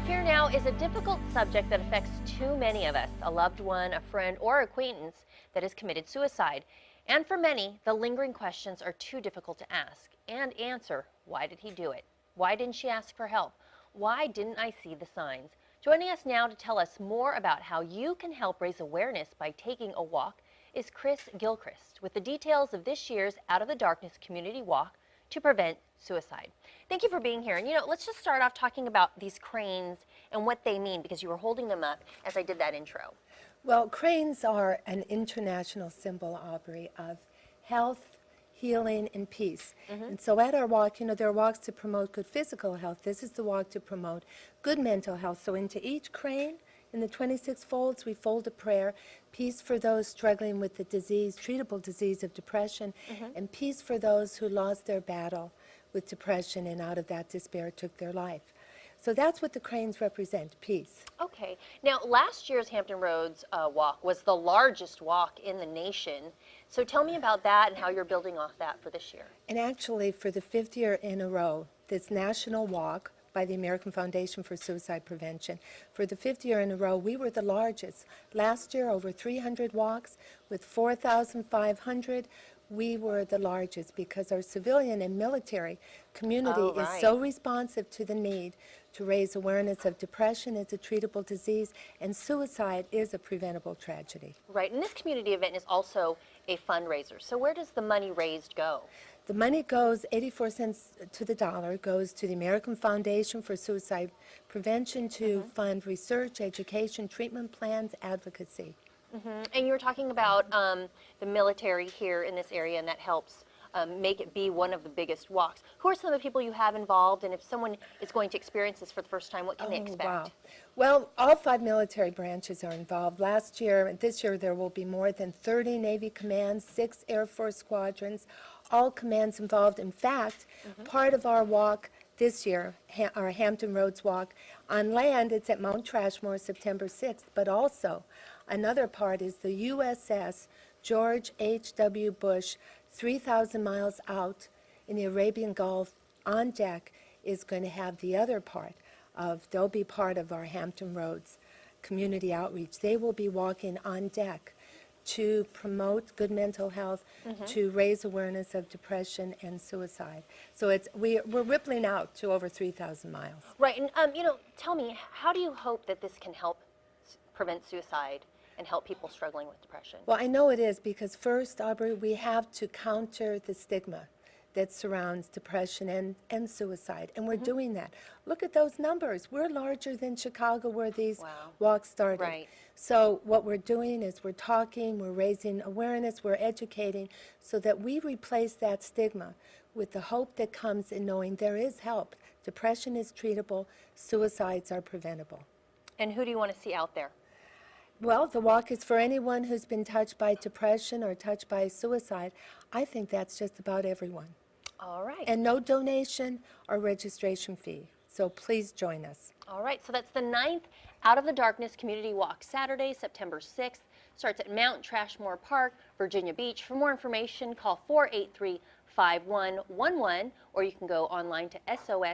Here now is a difficult subject that affects too many of us, a loved one, a friend, or acquaintance that has committed suicide. And for many, the lingering questions are too difficult to ask and answer. Why did he do it? Why didn't she ask for help? Why didn't I see the signs? Joining us now to tell us more about how you can help raise awareness by taking a walk is Chris Gilchrist with the details of this year's Out of the Darkness Community Walk to prevent suicide. Thank you for being here. And let's just start off talking about these cranes and what they mean, because you were holding them up as I did that intro. Well, cranes are an international symbol, Aubrey, of health, healing, and peace. And so at our walk, there are walks to promote good physical health. This is the walk to promote good mental health. So into each crane, in the 26 folds, we fold a prayer: peace for those struggling with the disease, treatable disease of depression, and peace for those who lost their battle with depression and out of that despair took their life. So that's what the cranes represent, peace. Okay. Now, last year's Hampton Roads walk was the largest walk in the nation. So tell me about that and how you're building off that for this year. And actually, for the 5th year in a row, this national walk by the American Foundation for Suicide Prevention, for the 5th year in a row, we were the largest. Last year, over 300 walks with 4,500. We were the largest because our civilian and military community is so responsive to the need to raise awareness of depression as a treatable disease, and suicide is a preventable tragedy. Right, and this community event is also a fundraiser. So where does the money raised go? The money goes, 84 cents to the dollar, goes to the American Foundation for Suicide Prevention to fund research, education, treatment plans, advocacy. And you were talking about the military here in this area, and that helps make it be one of the biggest walks. Who are some of the people you have involved, and if someone is going to experience this for the first time, what can they expect? Wow. Well, all 5 military branches are involved. Last year and this year there will be more than 30 Navy commands, 6 Air Force squadrons, all commands involved. In fact, part of our walk this year, our Hampton Roads walk, on land, it's at Mount Trashmore, September 6th, but also another part is the USS George H.W. Bush, 3,000 miles out in the Arabian Gulf on deck, is going to have the other part of, they'll be part of our Hampton Roads community outreach. They will be walking on deck to promote good mental health, to raise awareness of depression and suicide. So we're rippling out to over 3,000 miles. Right, and tell me, how do you hope that this can help prevent suicide and help people struggling with depression? Well, I know it is, because first, Aubrey, we have to counter the stigma that surrounds depression and suicide, and we're doing that. Look at those numbers. We're larger than Chicago, where these walks started. Right. So what we're doing is we're talking, we're raising awareness, we're educating, so that we replace that stigma with the hope that comes in knowing there is help. Depression is treatable, suicides are preventable. And who do you want to see out there? Well, the walk is for anyone who's been touched by depression or touched by suicide. I think that's just about everyone. All right. And no donation or registration fee. So please join us. All right, so that's the 9th Out of the Darkness Community Walk, Saturday, September 6th. Starts at Mount Trashmore Park, Virginia Beach. For more information, call 483-5111, or you can go online to sos-walk.org.